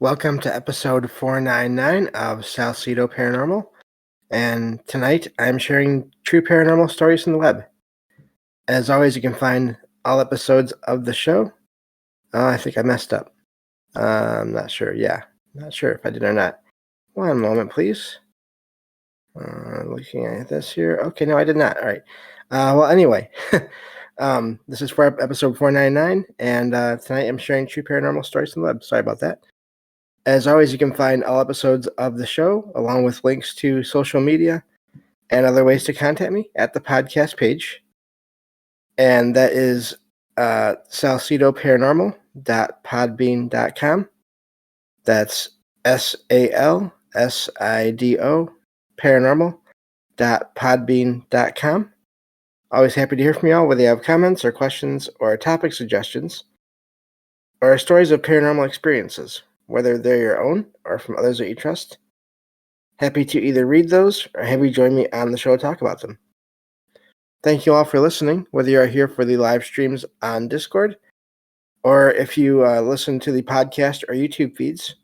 Welcome to episode 499 of Salcedo Paranormal, and tonight I'm sharing true paranormal stories from the web. As always, you can find all episodes of the show. I think I messed up. I'm not sure. Not sure if I did or not. One moment, please. Looking at this here. Okay, no, I did not. All right. Well, anyway, this is for episode 499, and tonight I'm sharing true paranormal stories from the web. Sorry about that. As always, you can find all episodes of the show, along with links to social media and other ways to contact me at the podcast page. And that is salcedoparanormal.podbean.com. That's SALSIDO paranormal.podbean.com. Always happy to hear from y'all, whether you have comments or questions or topic suggestions or stories of paranormal experiences, whether they're your own or from others that you trust. Happy to either read those or have you join me on the show to talk about them. Thank you all for listening, whether you are here for the live streams on Discord or if you listen to the podcast or YouTube feeds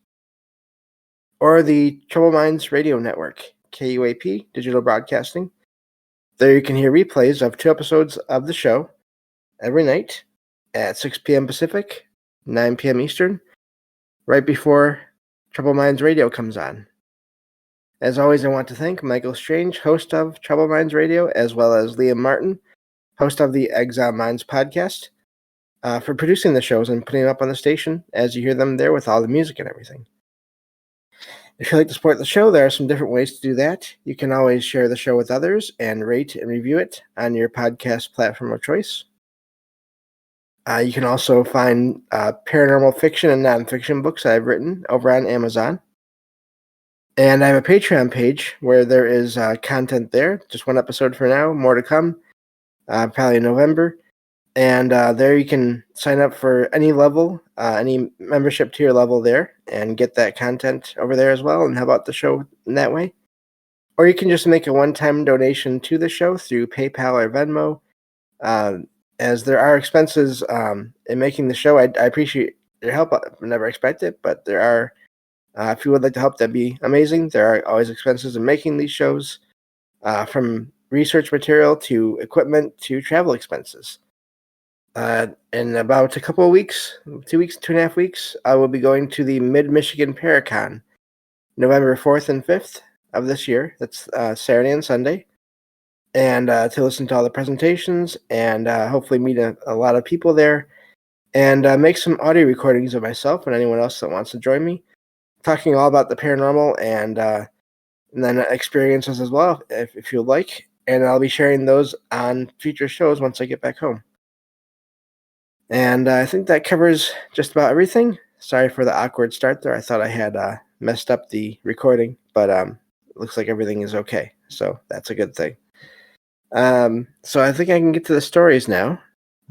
or the Troubled Minds Radio Network, KUAP Digital Broadcasting. There you can hear replays of 2 episodes of the show every night at 6 p.m. Pacific, 9 p.m. Eastern, right before Troubled Minds Radio comes on. As always, I want to thank Michael Strange, host of Troubled Minds Radio, as well as Liam Martin, host of the Exile Minds podcast, for producing the shows and putting them up on the station as you hear them there with all the music and everything. If you'd like to support the show, there are some different ways to do that. You can always share the show with others and rate and review it on your podcast platform of choice. You can also find paranormal fiction and nonfiction books I've written over on Amazon. And I have a Patreon page where there is content there. Just 1 episode for now, more to come, probably in November. And there you can sign up for any level, any membership tier level there, and get that content over there as well and help out the show in that way. Or you can just make a one-time donation to the show through PayPal or Venmo. As there are expenses in making the show, I appreciate your help. I never expect it, but there are. If you would like to help, that'd be amazing. There are always expenses in making these shows, from research material to equipment to travel expenses. In about a couple of weeks, 2 weeks, 2.5 weeks, I will be going to the Mid-Michigan Paracon, November 4th and 5th of this year. That's Saturday and Sunday. And to listen to all the presentations and hopefully meet a lot of people there and make some audio recordings of myself and anyone else that wants to join me, talking all about the paranormal and then experiences as well, if you'd like. And I'll be sharing those on future shows once I get back home. And I think that covers just about everything. Sorry for the awkward start there. I thought I had messed up the recording, but it looks like everything is okay. So that's a good thing. So I think I can get to the stories now,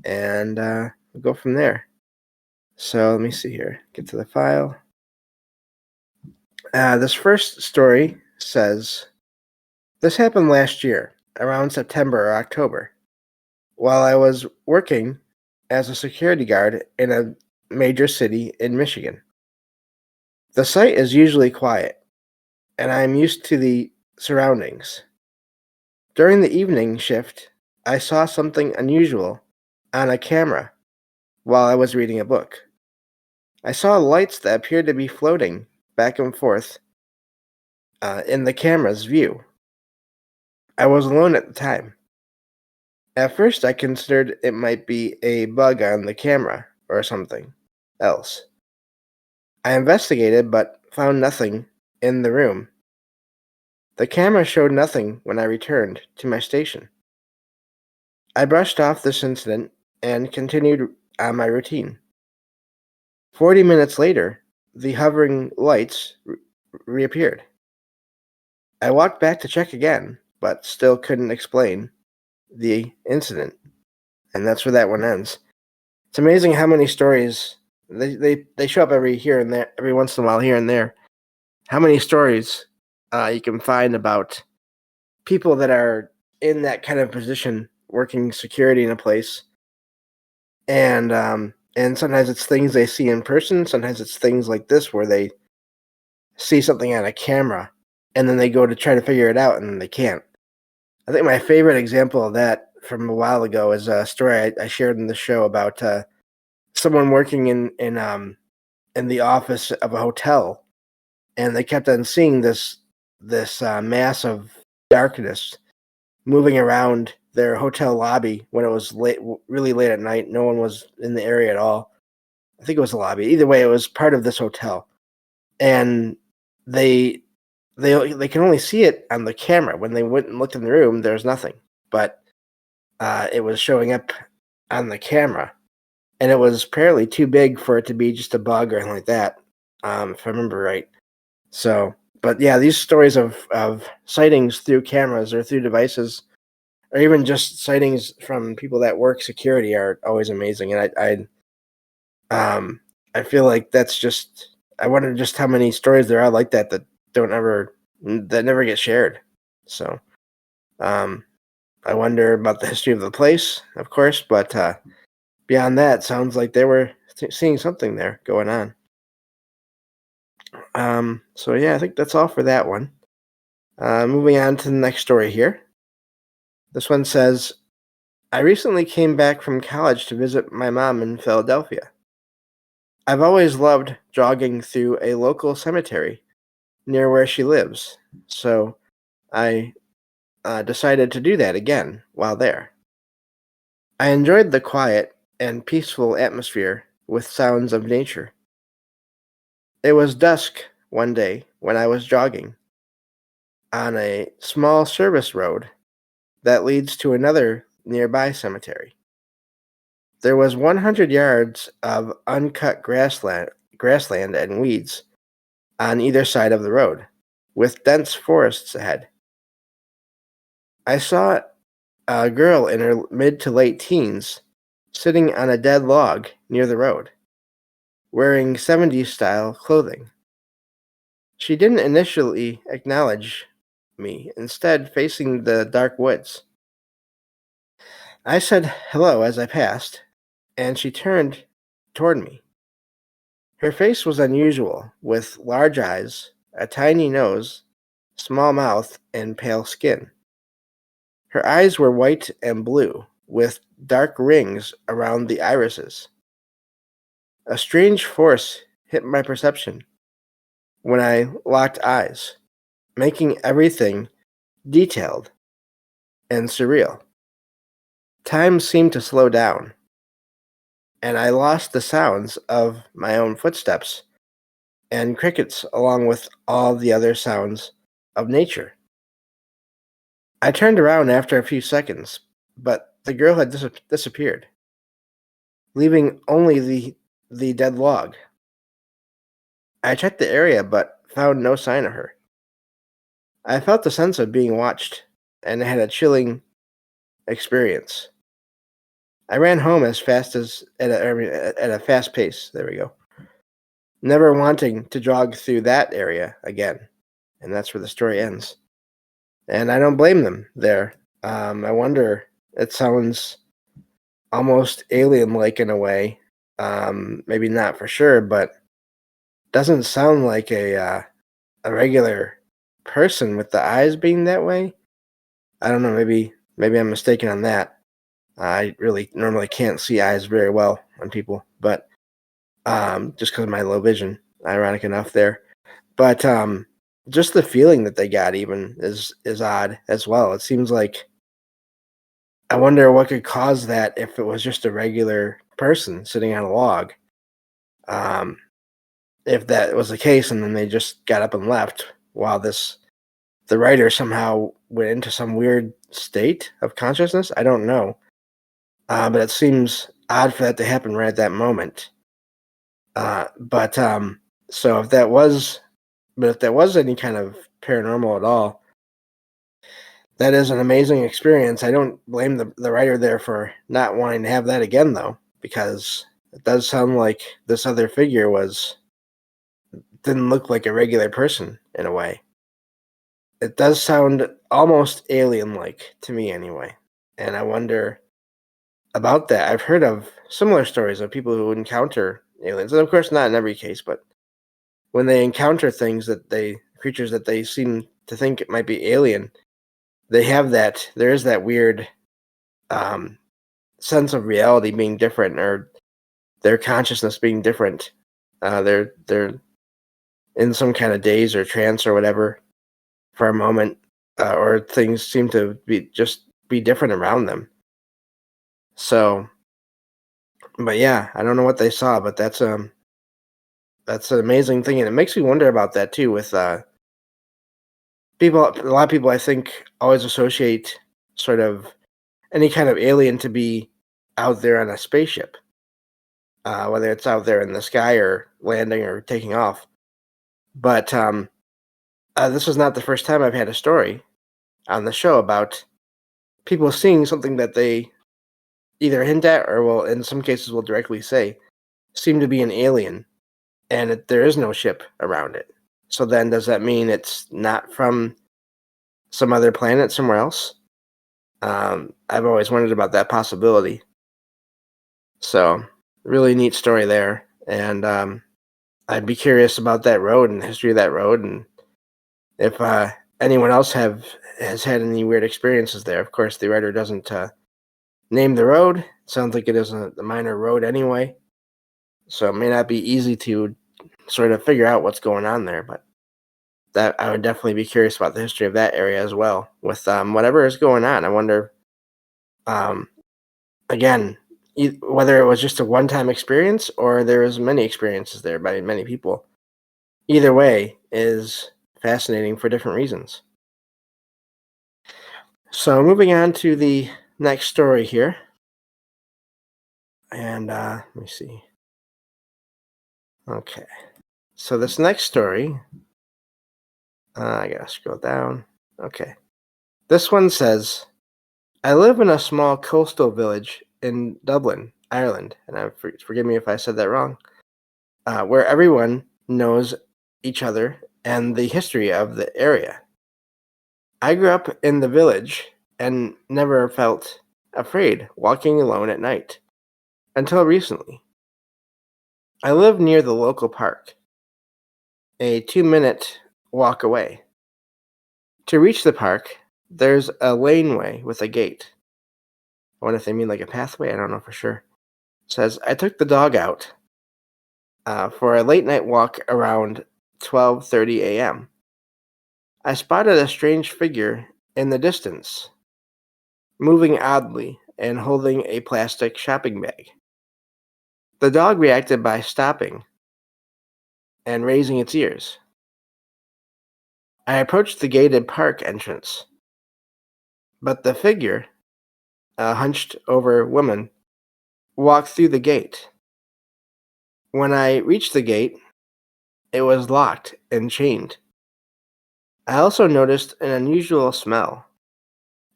and we'll go from there. So let me see here. Get to the file. This first story says, this happened last year, around September or October, while I was working as a security guard in a major city in Michigan. The site is usually quiet, and I am used to the surroundings. During the evening shift, I saw something unusual on a camera while I was reading a book. I saw lights that appeared to be floating back and forth in the camera's view. I was alone at the time. At first, I considered it might be a bug on the camera or something else. I investigated but found nothing in the room. The camera showed nothing when I returned to my station. I brushed off this incident and continued on my routine. 40 minutes later, the hovering lights reappeared. I walked back to check again, but still couldn't explain the incident. And that's where that one ends. It's amazing how many stories they show up every once in a while here and there. How many stories you can find about people that are in that kind of position, working security in a place, and And sometimes it's things they see in person. Sometimes it's things like this where they see something on a camera and then they go to try to figure it out and they can't. I think my favorite example of that from a while ago is a story I shared in the show about someone working in the office of a hotel, and they kept on seeing this mass of darkness moving around their hotel lobby when it was late, really late at night. No one was in the area at all. I think it was the lobby. Either way, it was part of this hotel, and they they can only see it on the camera. When they went and looked in the room, there's nothing, but it was showing up on the camera, and it was apparently too big for it to be just a bug or anything like that, if I remember right. So, but yeah, these stories of sightings through cameras or through devices, or even just sightings from people that work security, are always amazing. And I feel like that's just, I wonder just how many stories there are like that that never get shared. So, um, I wonder about the history of the place, of course, but beyond that, sounds like they were seeing something there going on. So yeah, I think that's all for that one. Moving on to the next story here. This one says, I recently came back from college to visit my mom in Philadelphia. I've always loved jogging through a local cemetery near where she lives, so I decided to do that again while there. I enjoyed the quiet and peaceful atmosphere with sounds of nature. It was dusk one day when I was jogging on a small service road that leads to another nearby cemetery. There was 100 yards of uncut grassland and weeds on either side of the road, with dense forests ahead. I saw a girl in her mid to late teens sitting on a dead log near the road, wearing 70s style clothing. She didn't initially acknowledge me, instead, facing the dark woods. I said hello as I passed, and she turned toward me. Her face was unusual, with large eyes, a tiny nose, small mouth, and pale skin. Her eyes were white and blue, with dark rings around the irises. A strange force hit my perception when I locked eyes, making everything detailed and surreal. Time seemed to slow down, and I lost the sounds of my own footsteps and crickets along with all the other sounds of nature. I turned around after a few seconds, but the girl had disappeared, leaving only the dead log. I checked the area but found no sign of her. I felt the sense of being watched and had a chilling experience. I ran home as fast as at a fast pace. There we go. Never wanting to jog through that area again. And that's where the story ends. And I don't blame them there. I wonder, it sounds almost alien-like in a way. Maybe not for sure, but doesn't sound like a regular person with the eyes being that way. I don't know. Maybe I'm mistaken on that. I really normally can't see eyes very well on people, but just because of my low vision, ironic enough there. But just the feeling that they got even is odd as well. It seems like, I wonder what could cause that if it was just a regular person sitting on a log. Um, if that was the case, and then they just got up and left while the writer somehow went into some weird state of consciousness. I don't know, but it seems odd for that to happen right at that moment. But so if that was any kind of paranormal at all, that is an amazing experience. I don't blame the writer there for not wanting to have that again, though, because it does sound like this other figure didn't look like a regular person in a way. It does sound almost alien-like to me, anyway, and I wonder about that. I've heard of similar stories of people who encounter aliens, and of course, not in every case, but when they encounter creatures that they seem to think it might be alien, they have that. There is that weird um, sense of reality being different, or their consciousness being different. They're in some kind of daze or trance or whatever for a moment, or things seem to be different around them. So, but yeah, I don't know what they saw, but that's an amazing thing, and it makes me wonder about that too. With people, a lot of people I think always associate sort of any kind of alien to be out there on a spaceship, whether it's out there in the sky or landing or taking off. But this was not the first time I've had a story on the show about people seeing something that they either hint at or will, in some cases, will directly say, seem to be an alien, and there is no ship around it. So then, does that mean it's not from some other planet somewhere else? I've always wondered about that possibility. So, really neat story there, and I'd be curious about that road and the history of that road, and if anyone else has had any weird experiences there. Of course, the writer doesn't name the road. Sounds like it is a minor road anyway, so it may not be easy to sort of figure out what's going on there. But that I would definitely be curious about the history of that area as well. With whatever is going on, I wonder, um, again, whether it was just a one-time experience or there was many experiences there by many people. Either way is fascinating for different reasons. So moving on to the next story here. And let me see. Okay. So this next story, I gotta scroll down. Okay. This one says, I live in a small coastal village in Dublin, Ireland, and forgive me if I said that wrong, where everyone knows each other and the history of the area. I grew up in the village and never felt afraid walking alone at night until recently. I live near the local park, a 2-minute walk away. To reach the park, there's a laneway with a gate. I wonder if they mean like a pathway. I don't know for sure. It says, I took the dog out for a late night walk around 12:30 a.m. I spotted a strange figure in the distance, moving oddly and holding a plastic shopping bag. The dog reacted by stopping and raising its ears. I approached the gated park entrance, but the figure, a hunched over woman, walked through the gate. When I reached the gate, it was locked and chained. I also noticed an unusual smell.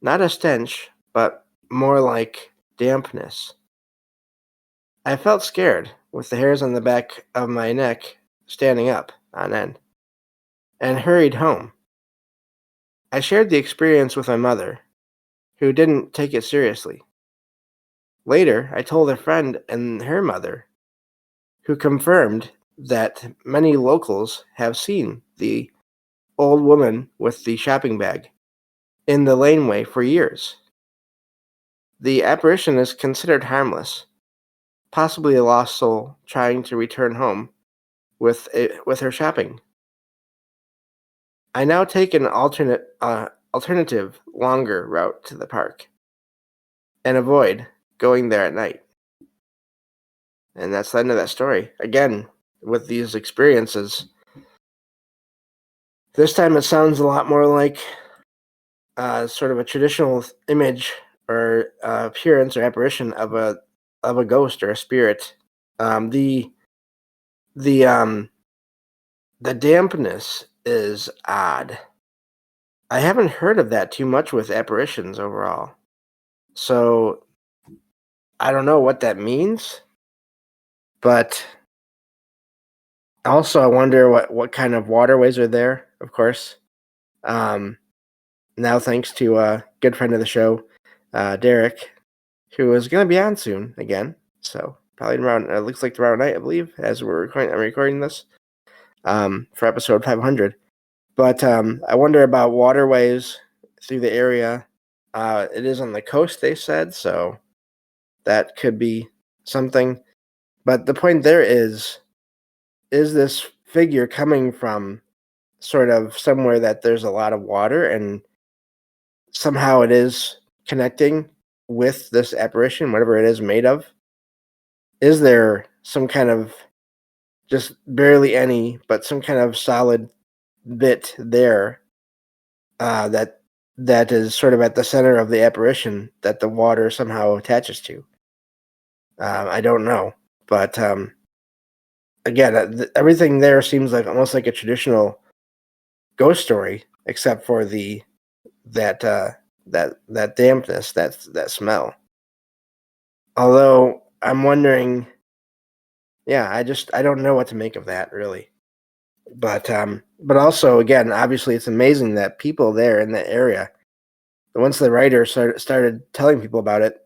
Not a stench, but more like dampness. I felt scared, with the hairs on the back of my neck standing up on end, and hurried home. I shared the experience with my mother, who didn't take it seriously. Later, I told a friend and her mother, who confirmed that many locals have seen the old woman with the shopping bag in the laneway for years. The apparition is considered harmless, possibly a lost soul trying to return home with her shopping. I now take an alternative, longer route to the park and avoid going there at night. And that's the end of that story. Again, with these experiences, this time it sounds a lot more like sort of a traditional image or appearance or apparition of a ghost or a spirit. The the um the dampness is odd. I haven't heard of that too much with apparitions overall. So I don't know what that means, but also I wonder what kind of waterways are there, of course. Um, Now thanks to a good friend of the show, Derek, who is going to be on soon again. So probably around, it looks like tomorrow night, I believe, as I'm recording this for episode 500. But I wonder about waterways through the area. It is on the coast, they said, so that could be something. But the point there is this figure coming from sort of somewhere that there's a lot of water, and somehow it is connecting with this apparition, whatever it is made of? Is there some kind of, just barely any, but some kind of solid bit there that is sort of at the center of the apparition that the water somehow attaches to? I don't know, but again, everything there seems like almost like a traditional ghost story, except for that dampness, that smell. Although I'm wondering, yeah, I don't know what to make of that really. But also, again, obviously, it's amazing that people there in that area, once the writer started telling people about it,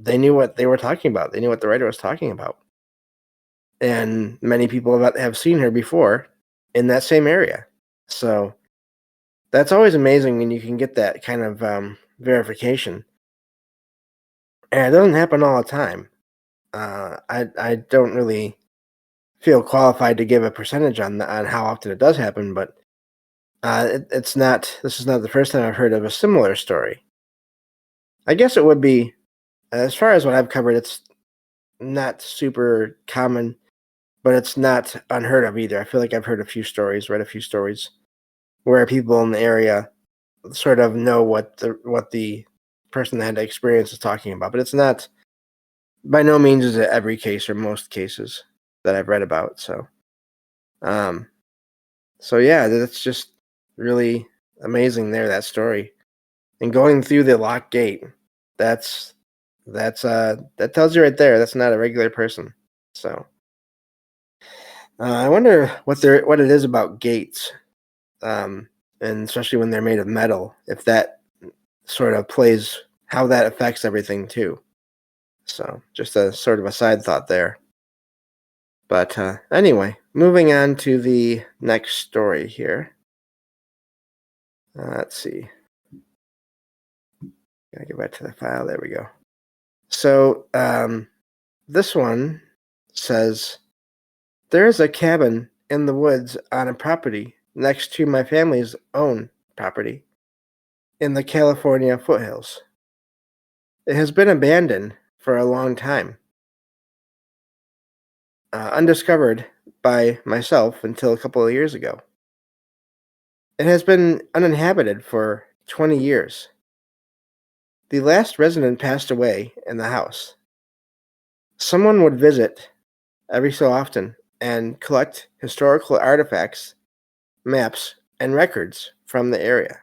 they knew what they were talking about. They knew what the writer was talking about, and many people have seen her before in that same area. So that's always amazing when you can get that kind of verification, and it doesn't happen all the time. I don't really feel qualified to give a percentage on how often it does happen, but it's not. This is not the first time I've heard of a similar story. I guess it would be, as far as what I've covered, it's not super common, but it's not unheard of either. I feel like I've heard read a few stories where people in the area sort of know what the person that had the experience is talking about, but it's not. By no means is it every case or most cases that I've read about. Um, so yeah, that's just really amazing there, that story. And going through the locked gate, that tells you right there that's not a regular person. So I wonder what it is about gates, and especially when they're made of metal, if that sort of plays, how that affects everything too. So just a sort of a side thought there. But anyway, moving on to the next story here. Let's see. Gotta get back to the file. There we go. So this one says, there is a cabin in the woods on a property next to my family's own property in the California foothills. It has been abandoned for a long time, undiscovered by myself until a couple of years ago. It has been uninhabited for 20 years. The last resident passed away in the house. Someone would visit every so often and collect historical artifacts, maps, and records from the area.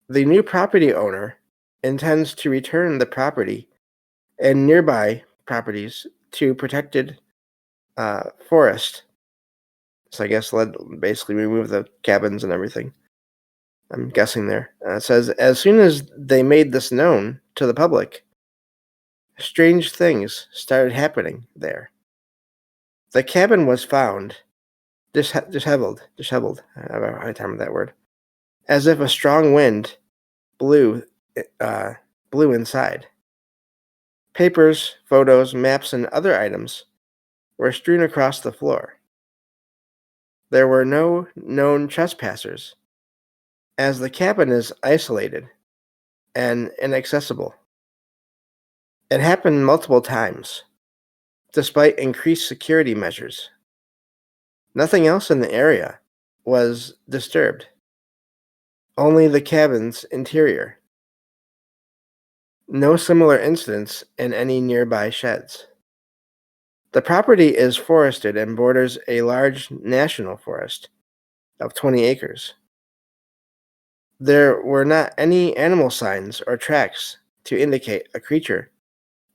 The new property owner intends to return the property and nearby properties to protected forest. So I guess basically remove the cabins and everything. I'm guessing there. It says, as soon as they made this known to the public, strange things started happening there. The cabin was found disheveled. I have a hard time with that word. As if a strong wind blew inside. Papers, photos, maps, and other items were strewn across the floor. There were no known trespassers, as the cabin is isolated and inaccessible. It happened multiple times, despite increased security measures. Nothing else in the area was disturbed, only the cabin's interior. No similar incidents in any nearby sheds. The property is forested and borders a large national forest of 20 acres. There were not any animal signs or tracks to indicate a creature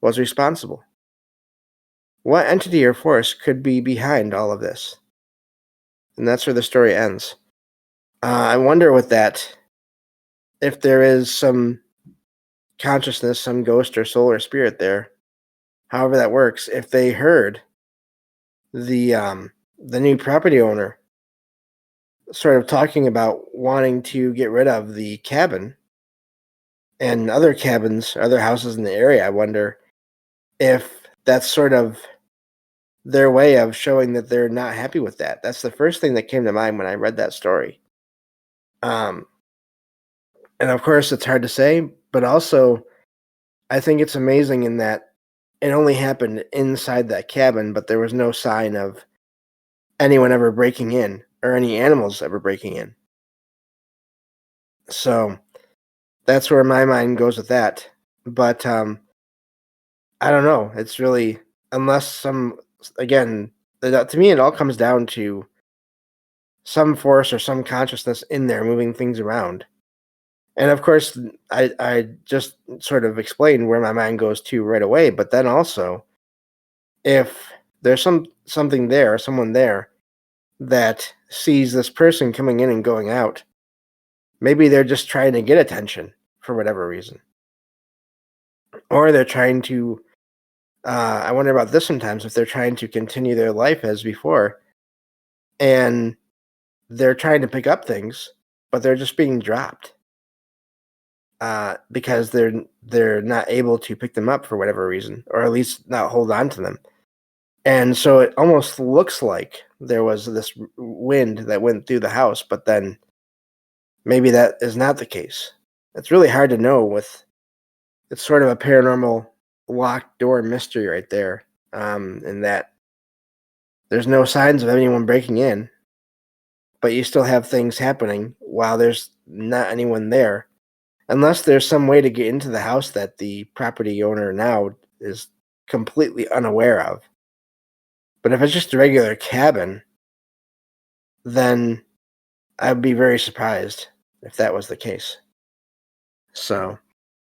was responsible. What entity or force could be behind all of this? And that's where the story ends. I wonder if there is some consciousness, some ghost or soul or spirit there, however that works, if they heard the new property owner sort of talking about wanting to get rid of the cabin and other cabins, other houses in the area, I wonder if that's sort of their way of showing that they're not happy with that. That's the first thing that came to mind when I read that story. Um, and of course, it's hard to say, but also I think it's amazing in that it only happened inside that cabin, but there was no sign of anyone ever breaking in or any animals ever breaking in. So that's where my mind goes with that. But I don't know. It's really, unless again, to me, it all comes down to some force or some consciousness in there moving things around. And of course, I just sort of explained where my mind goes to right away. But then also, if there's something there, someone there that sees this person coming in and going out, maybe they're just trying to get attention for whatever reason, or they're trying to. I wonder about this sometimes, if they're trying to continue their life as before, and they're trying to pick up things, but they're just being dropped because they're not able to pick them up for whatever reason, or at least not hold on to them. And so it almost looks like there was this wind that went through the house, but then maybe that is not the case. It's really hard to know. It's sort of a paranormal locked door mystery right there, in that there's no signs of anyone breaking in, but you still have things happening while there's not anyone there, unless there's some way to get into the house that the property owner now is completely unaware of. But if it's just a regular cabin, then I'd be very surprised if that was the case. So,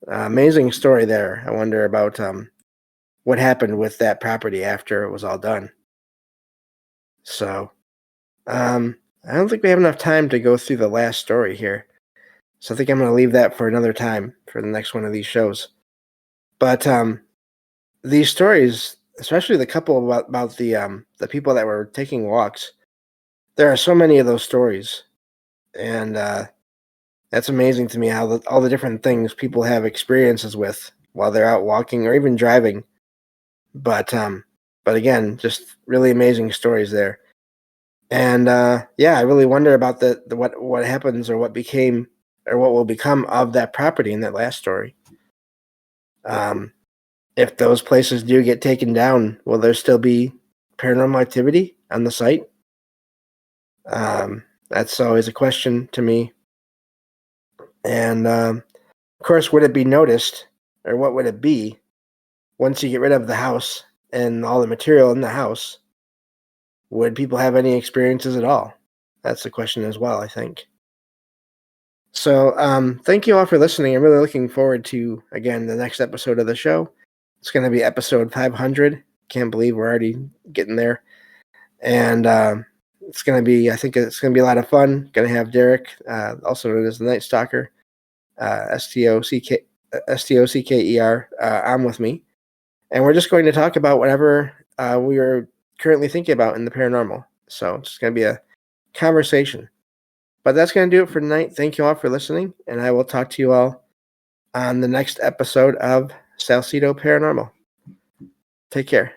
amazing story there. I wonder about what happened with that property after it was all done. So, I don't think we have enough time to go through the last story here. So I think I'm going to leave that for another time for the next one of these shows. But these stories, especially the couple about the people that were taking walks, there are so many of those stories, and that's amazing to me how all the different things people have experiences with while they're out walking or even driving. But again, just really amazing stories there. And yeah, I really wonder about the what happens or what became or what will become of that property in that last story. If those places do get taken down, will there still be paranormal activity on the site? That's always a question to me. And of course, would it be noticed, or what would it be once you get rid of the house and all the material in the house? Would people have any experiences at all? That's the question as well, I think. So, thank you all for listening. I'm really looking forward to, again, the next episode of the show. It's going to be episode 500. Can't believe we're already getting there. And it's going to be, I think it's going to be a lot of fun. Going to have Derek, also known as the Night Stalker, Stockeer, on with me. And we're just going to talk about whatever we are currently thinking about in the paranormal. So it's just going to be a conversation. But that's going to do it for tonight. Thank you all for listening, and I will talk to you all on the next episode of Salcedo Paranormal. Take care.